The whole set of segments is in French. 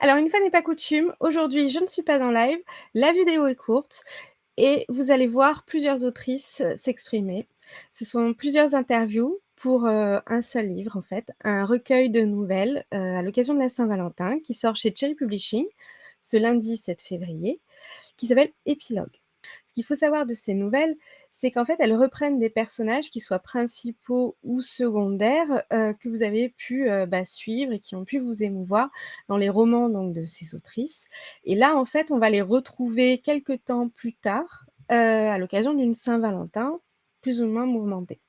Alors une fois n'est pas coutume, aujourd'hui je ne suis pas en live, la vidéo est courte et vous allez voir plusieurs autrices, s'exprimer. Ce sont plusieurs interviews pour, un seul livre en fait, un recueil de nouvelles, à l'occasion de la Saint-Valentin qui sort chez Cherry Publishing ce lundi 7 février, qui s'appelle Épilogue. Ce qu'il faut savoir de ces nouvelles, c'est qu'en fait, elles reprennent des personnages qui soient principaux ou secondaires, que vous avez pu, suivre et qui ont pu vous émouvoir dans les romans donc de ces autrices. Et là, en fait, on va les retrouver quelque temps plus tard, à l'occasion d'une Saint-Valentin plus ou moins mouvementée.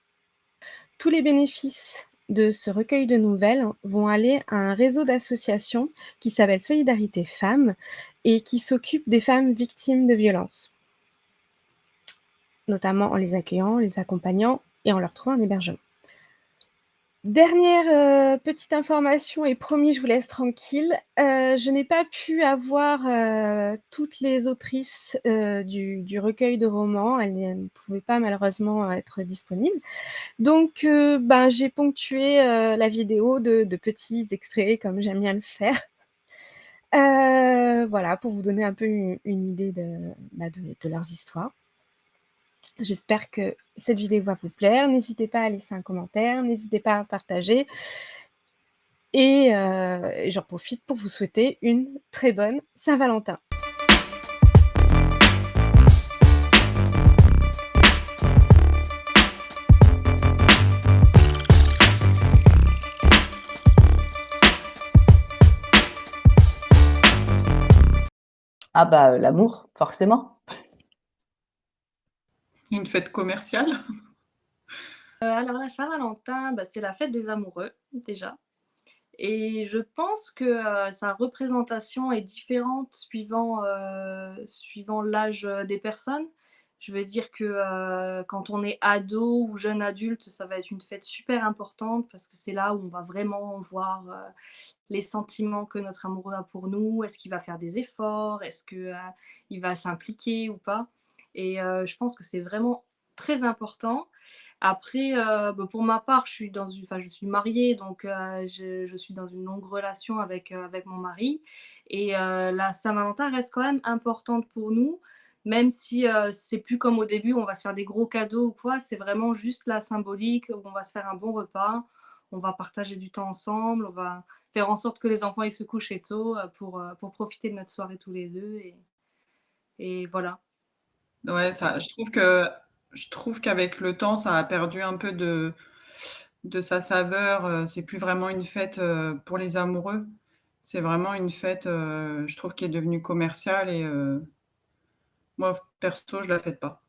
Tous les bénéfices de ce recueil de nouvelles vont aller à un réseau d'associations qui s'appelle Solidarité Femmes et qui s'occupe des femmes victimes de violences, notamment en les accueillant, les accompagnant et en leur trouvant un hébergement. Dernière, petite information et promis je vous laisse tranquille, je n'ai pas pu avoir, toutes les autrices, du recueil de romans. Elles ne pouvaient pas malheureusement être disponibles. Donc j'ai ponctué, la vidéo de petits extraits comme j'aime bien le faire. Voilà, pour vous donner un peu une idée de leurs histoires. J'espère que cette vidéo va vous plaire. N'hésitez pas à laisser un commentaire, n'hésitez pas à partager et j'en profite pour vous souhaiter une très bonne Saint-Valentin. Ah bah, l'amour, forcément. Une fête commerciale? Alors la Saint-Valentin, c'est la fête des amoureux, déjà, et je pense que, sa représentation est différente suivant l'âge, des personnes. Je veux dire que, quand on est ado ou jeune adulte, ça va être une fête super importante parce que c'est là où on va vraiment voir, les sentiments que notre amoureux a pour nous. Est-ce qu'il va faire des efforts? Est-ce que, il va s'impliquer ou pas? Et je pense que c'est vraiment très important. Après, pour ma part, je suis mariée, donc je suis dans une longue relation avec mon mari et la Saint-Valentin reste quand même importante pour nous, même si, c'est plus comme au début, on va se faire des gros cadeaux ou quoi. C'est vraiment juste la symbolique où on va se faire un bon repas, on va partager du temps ensemble, on va faire en sorte que les enfants, ils se couchent tôt, pour profiter de notre soirée tous les 2 et voilà. Ouais, ça je trouve qu'avec le temps, ça a perdu un peu de sa saveur, c'est plus vraiment une fête, pour les amoureux. C'est vraiment une fête, je trouve qui est devenue commerciale et moi perso, je la fête pas.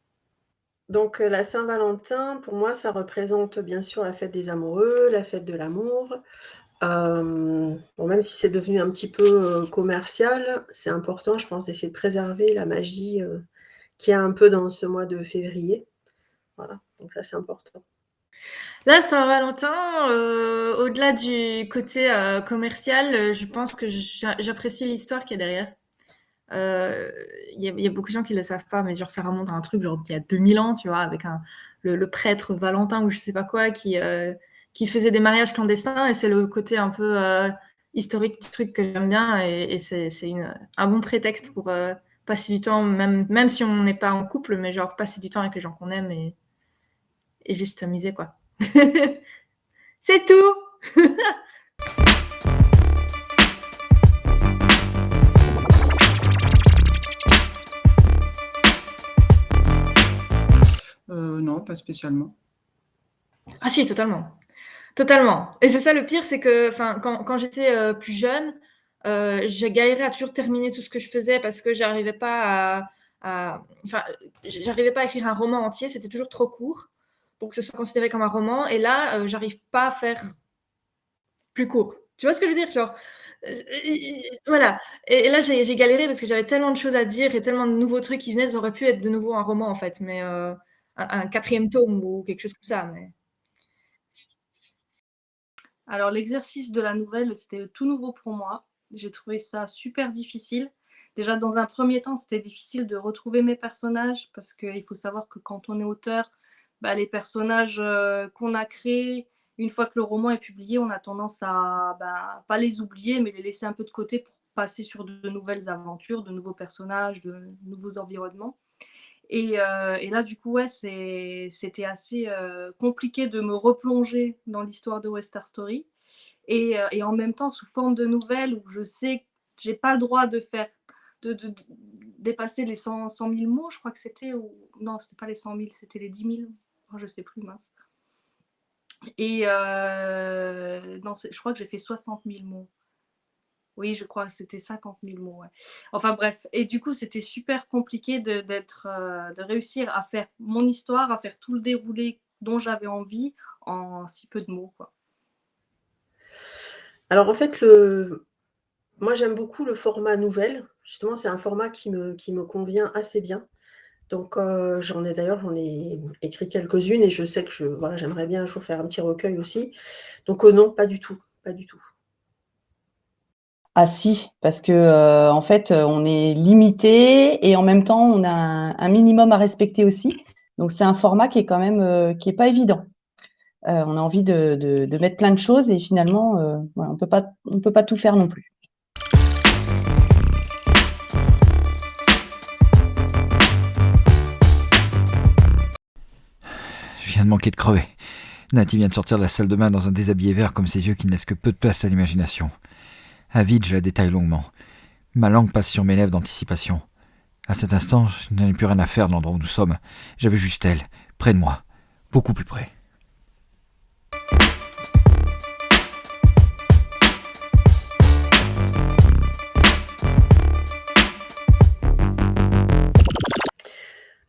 Donc, la Saint-Valentin, pour moi, ça représente bien sûr la fête des amoureux, la fête de l'amour. Bon, même si c'est devenu un petit peu, commercial, c'est important, je pense, d'essayer de préserver la magie, qu'il y a un peu dans ce mois de février. Voilà, donc ça, c'est important. La Saint-Valentin, au-delà du côté commercial, je pense que j'apprécie l'histoire qu'il y a derrière. Il y a beaucoup de gens qui le savent pas, mais genre ça remonte à un truc genre d'il y a 2000 ans, tu vois, avec le prêtre Valentin ou je sais pas quoi qui faisait des mariages clandestins, et c'est le côté un peu historique du truc que j'aime bien, et c'est un bon prétexte pour passer du temps, même si on n'est pas en couple, mais genre passer du temps avec les gens qu'on aime et juste s'amuser, quoi. C'est tout. Non, pas spécialement. Ah si, totalement. Totalement. Et c'est ça le pire, c'est que quand j'étais plus jeune, j'ai galéré à toujours terminer tout ce que je faisais parce que j'arrivais pas j'arrivais pas à écrire un roman entier, c'était toujours trop court pour que ce soit considéré comme un roman. Et là, j'arrive pas à faire plus court. Tu vois ce que je veux dire? Genre, voilà. Et là, j'ai galéré parce que j'avais tellement de choses à dire et tellement de nouveaux trucs qui venaient, ça aurait pu être de nouveau un roman en fait, mais un 4e tome ou quelque chose comme ça, mais Alors l'exercice de la nouvelle, c'était tout nouveau pour moi. J'ai trouvé ça super difficile. Déjà, dans un premier temps, c'était difficile de retrouver mes personnages parce qu'il faut savoir que quand on est auteur, les personnages qu'on a créés, une fois que le roman est publié, on a tendance à pas les oublier, mais les laisser un peu de côté passer sur de nouvelles aventures, de nouveaux personnages, de nouveaux environnements. Et là, du coup, ouais, c'était assez compliqué de me replonger dans l'histoire de West Star Story. Et en même temps, sous forme de nouvelles, où je sais que j'ai pas le droit de dépasser les 100 000 mots, je crois que c'était, ou non, c'était pas les 100 000, c'était les 10 000. Oh, je sais plus, mince. Et non, je crois que j'ai fait 60 000 mots. Oui, je crois que c'était 50 000 mots. Ouais. Enfin bref, et du coup, c'était super compliqué de réussir à faire mon histoire, à faire tout le déroulé dont j'avais envie en si peu de mots, quoi. Alors en fait, moi j'aime beaucoup le format nouvelle. Justement, c'est un format qui me convient assez bien. Donc j'en ai écrit quelques-unes et je sais que voilà, j'aimerais bien un jour faire un petit recueil aussi. Donc non, pas du tout, pas du tout. Ah si, parce que en fait, on est limité et en même temps, on a un minimum à respecter aussi. Donc c'est un format qui est quand même qui est pas évident. On a envie de mettre plein de choses et finalement, voilà, on peut pas tout faire non plus. Je viens de manquer de crever. Nati vient de sortir de la salle de bain dans un déshabillé vert comme ses yeux qui ne laissent que peu de place à l'imagination. Avide, je la détaille longuement. Ma langue passe sur mes lèvres d'anticipation. À cet instant, je n'avais plus rien à faire de l'endroit où nous sommes. J'avais juste elle, près de moi, beaucoup plus près.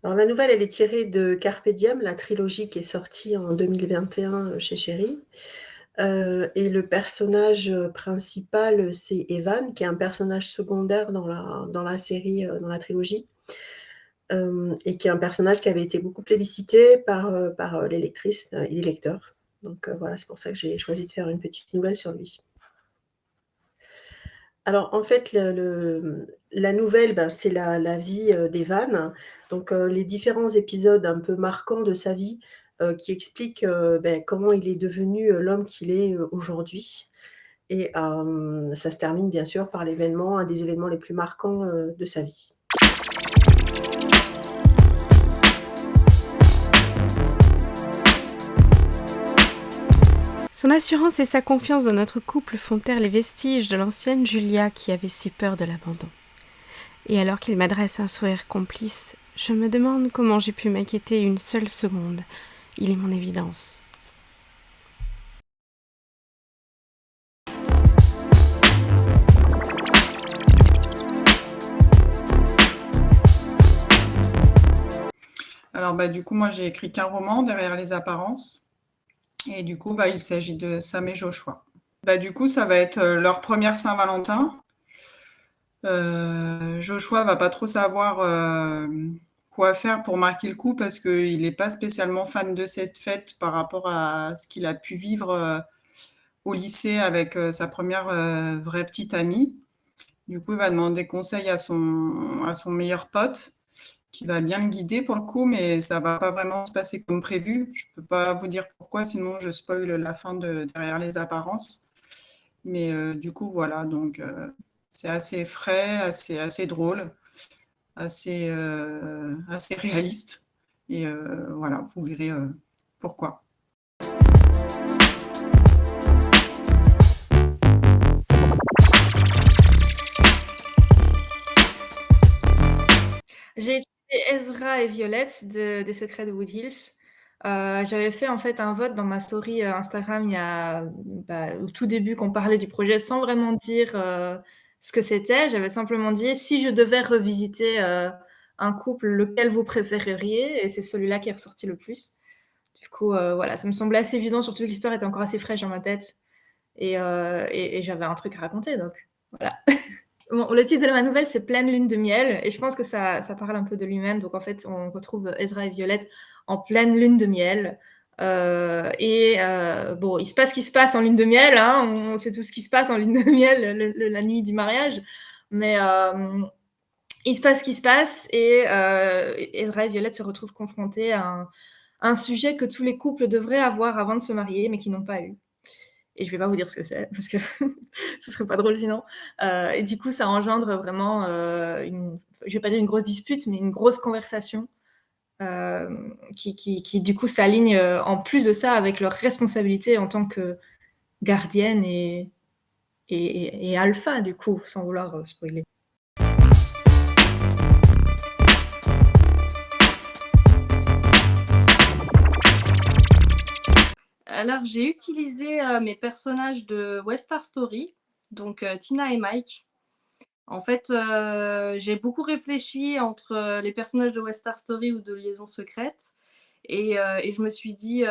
Alors la nouvelle, elle est tirée de Carpe Diem, la trilogie qui est sortie en 2021 chez Chéri. Et le personnage principal, c'est Evan, qui est un personnage secondaire dans la série, dans la trilogie, et qui est un personnage qui avait été beaucoup plébiscité par les lectrices et les lecteurs. Donc voilà, c'est pour ça que j'ai choisi de faire une petite nouvelle sur lui. Alors en fait, la nouvelle, ben, c'est la vie d'Evan. Donc les différents épisodes un peu marquants de sa vie qui expliquent ben, comment il est devenu l'homme qu'il est aujourd'hui. Et ça se termine bien sûr par un des événements les plus marquants de sa vie. Son assurance et sa confiance dans notre couple font taire les vestiges de l'ancienne Julia qui avait si peur de l'abandon. Et alors qu'il m'adresse un sourire complice, je me demande comment j'ai pu m'inquiéter une seule seconde. Il est mon évidence. Alors, du coup, moi, j'ai écrit qu'un roman, Derrière les apparences. Et du coup, il s'agit de Sam et Joshua. Du coup, ça va être leur première Saint-Valentin. Joshua va pas trop savoir quoi faire pour marquer le coup parce qu'il n'est pas spécialement fan de cette fête par rapport à ce qu'il a pu vivre au lycée avec sa première vraie petite amie. Du coup, il va demander conseil à son meilleur pote qui va bien le guider pour le coup, mais ça va pas vraiment se passer comme prévu. Je peux pas vous dire pourquoi, sinon je spoil la fin de Derrière les apparences. Mais du coup, voilà, donc c'est assez frais, assez drôle, assez réaliste. Et voilà, vous verrez pourquoi. J'ai étudié Ezra et Violette des Secrets de Wood Hills. J'avais fait en fait un vote dans ma story Instagram il y a au tout début qu'on parlait du projet sans vraiment dire ce que c'était. J'avais simplement dit si je devais revisiter un couple, lequel vous préféreriez, et c'est celui-là qui est ressorti le plus. Du coup, voilà, ça me semblait assez évident, surtout que l'histoire était encore assez fraîche dans ma tête et j'avais un truc à raconter, donc voilà. Bon, le titre de ma nouvelle, c'est Pleine lune de miel, et je pense que ça parle un peu de lui-même. Donc en fait, on retrouve Ezra et Violette en pleine lune de miel. Bon, il se passe ce qui se passe en lune de miel, hein, on sait tout ce qui se passe en lune de miel la nuit du mariage, mais il se passe ce qui se passe, et Ezra et Violette se retrouvent confrontés à un sujet que tous les couples devraient avoir avant de se marier, mais qui n'ont pas eu. et je vais pas vous dire ce que c'est parce que ce serait pas drôle sinon. Et du coup, ça engendre vraiment je vais pas dire une grosse dispute, mais une grosse conversation qui du coup s'aligne en plus de ça avec leur responsabilité en tant que gardienne et alpha du coup, sans vouloir spoiler. Alors, j'ai utilisé mes personnages de West Star Story, donc Tina et Mike. En fait, j'ai beaucoup réfléchi entre les personnages de West Star Story ou de Liaison secrète. Et je me suis dit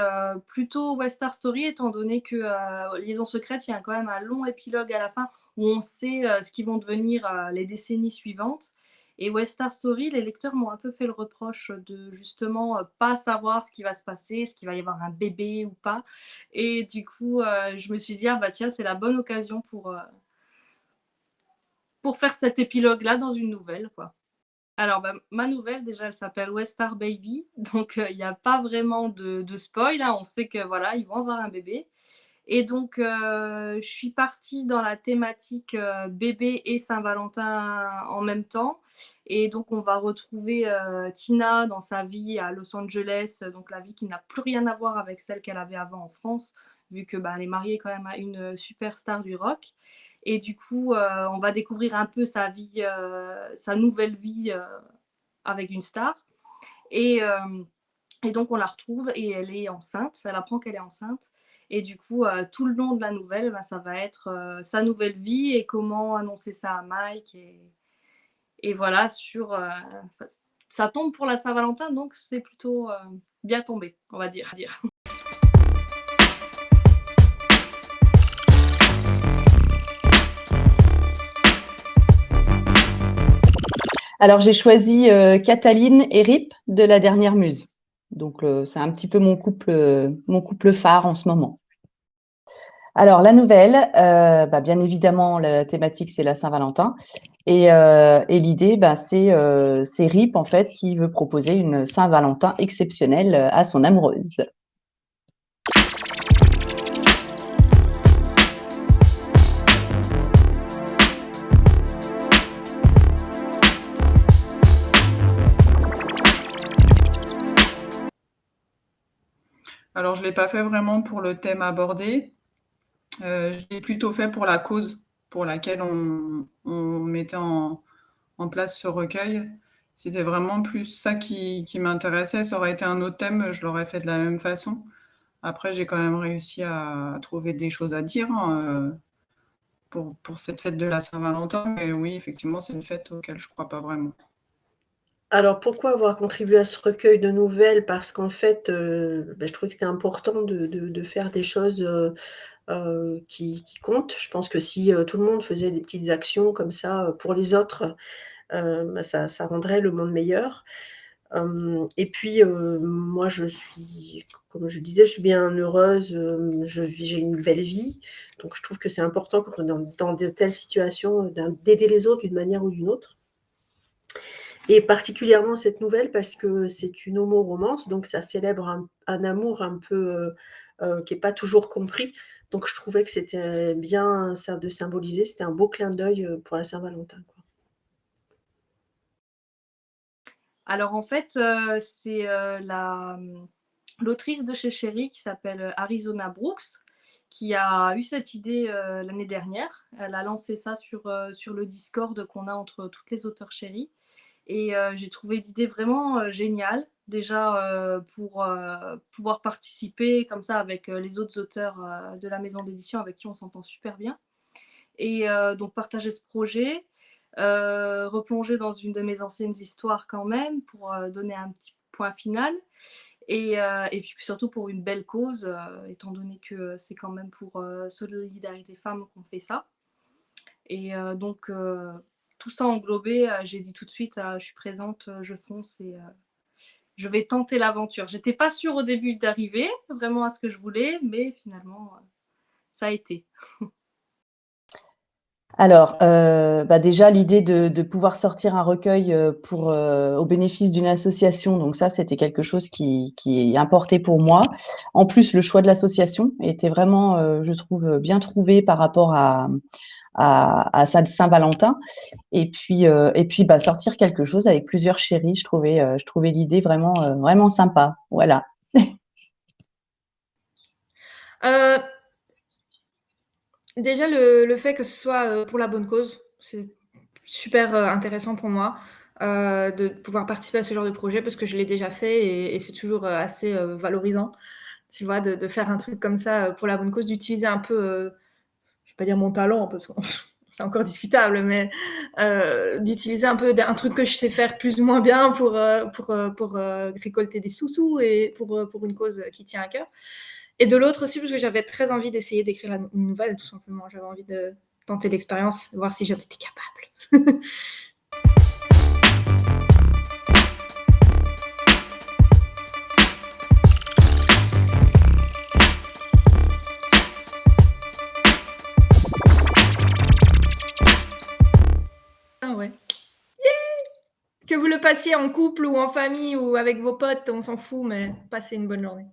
plutôt West Star Story, étant donné que Liaison secrète, il y a quand même un long épilogue à la fin où on sait ce qu'ils vont devenir les décennies suivantes. Et West Star Story, les lecteurs m'ont un peu fait le reproche de justement pas savoir ce qui va se passer, est-ce qu'il va y avoir un bébé ou pas. Et du coup, je me suis dit, ah bah tiens, c'est la bonne occasion pour faire cet épilogue-là dans une nouvelle, quoi. Alors, bah, ma nouvelle, déjà, elle s'appelle West Star Baby. Donc, il n'y a pas vraiment de spoil. Hein. On sait que voilà, ils vont avoir un bébé. Et donc, je suis partie dans la thématique bébé et Saint-Valentin en même temps. Et donc, on va retrouver Tina dans sa vie à Los Angeles, donc la vie qui n'a plus rien à voir avec celle qu'elle avait avant en France, vu que elle est mariée quand même à une superstar du rock. Et du coup, on va découvrir un peu sa vie, sa nouvelle vie avec une star. Et donc, on la retrouve et elle est enceinte. Elle apprend qu'elle est enceinte. Et du coup, tout le long de la nouvelle, ça va être sa nouvelle vie et comment annoncer ça à Mike. Et voilà, ça tombe pour la Saint-Valentin, donc c'est plutôt bien tombé, on va dire. Alors, j'ai choisi Cataline et Rip de La Dernière Muse. Donc, c'est un petit peu mon couple phare en ce moment. Alors, la nouvelle, bien évidemment, la thématique, c'est la Saint-Valentin. Et l'idée, c'est Rip, en fait, qui veut proposer une Saint-Valentin exceptionnelle à son amoureuse. Alors, je ne l'ai pas fait vraiment pour le thème abordé. Je l'ai plutôt fait pour la cause pour laquelle on mettait en place ce recueil. C'était vraiment plus ça qui m'intéressait. Ça aurait été un autre thème, je l'aurais fait de la même façon. Après, j'ai quand même réussi à trouver des choses à dire pour cette fête de la Saint-Valentin. Mais oui, effectivement, c'est une fête auquel je ne crois pas vraiment. Alors, pourquoi avoir contribué à ce recueil de nouvelles? Parce qu'en fait, je trouvais que c'était important de faire des choses qui comptent. Je pense que si tout le monde faisait des petites actions comme ça pour les autres, ça rendrait le monde meilleur. Et puis, moi, comme je disais, je suis bien heureuse, j'ai une belle vie. Donc, je trouve que c'est important quand on est dans de telles situations d'aider les autres d'une manière ou d'une autre. Et particulièrement cette nouvelle parce que c'est une homo-romance, donc ça célèbre un amour un peu qui n'est pas toujours compris. Donc, je trouvais que c'était bien de symboliser, c'était un beau clin d'œil pour la Saint-Valentin, quoi. Alors en fait, c'est l'autrice de chez Chéri qui s'appelle Arizona Brooks qui a eu cette idée l'année dernière. Elle a lancé ça sur le Discord qu'on a entre toutes les auteurs Chéri. Et j'ai trouvé l'idée vraiment géniale, déjà pour pouvoir participer comme ça avec les autres auteurs de la maison d'édition avec qui on s'entend super bien. Et donc partager ce projet, replonger dans une de mes anciennes histoires quand même pour donner un petit point final. Et puis surtout pour une belle cause, étant donné que c'est quand même pour Solidarité Femmes qu'on fait ça. Et donc tout ça englobé, j'ai dit tout de suite, je suis présente, je fonce et je vais tenter l'aventure. J'étais pas sûre au début d'arriver vraiment à ce que je voulais, mais finalement, ça a été. Alors, déjà l'idée de pouvoir sortir un recueil, au bénéfice d'une association, donc ça, c'était quelque chose qui importait pour moi. En plus, le choix de l'association était vraiment, je trouve, bien trouvé par rapport à Saint-Valentin. Et puis, sortir quelque chose avec plusieurs chéris, je trouvais l'idée vraiment sympa. Voilà. Euh, Déjà, le fait que ce soit pour la bonne cause, c'est super intéressant pour moi de pouvoir participer à ce genre de projet parce que je l'ai déjà fait et c'est toujours assez valorisant, tu vois, de faire un truc comme ça pour la bonne cause, d'utiliser un peu, je vais pas dire mon talent parce que c'est encore discutable, mais d'utiliser un peu un truc que je sais faire plus ou moins bien pour récolter des sous-sous et pour une cause qui tient à cœur. Et de l'autre aussi, parce que j'avais très envie d'essayer d'écrire une nouvelle, tout simplement. J'avais envie de tenter l'expérience, voir si j'en étais capable. Ah ouais. Que vous le passiez en couple ou en famille ou avec vos potes, on s'en fout, mais passez une bonne journée.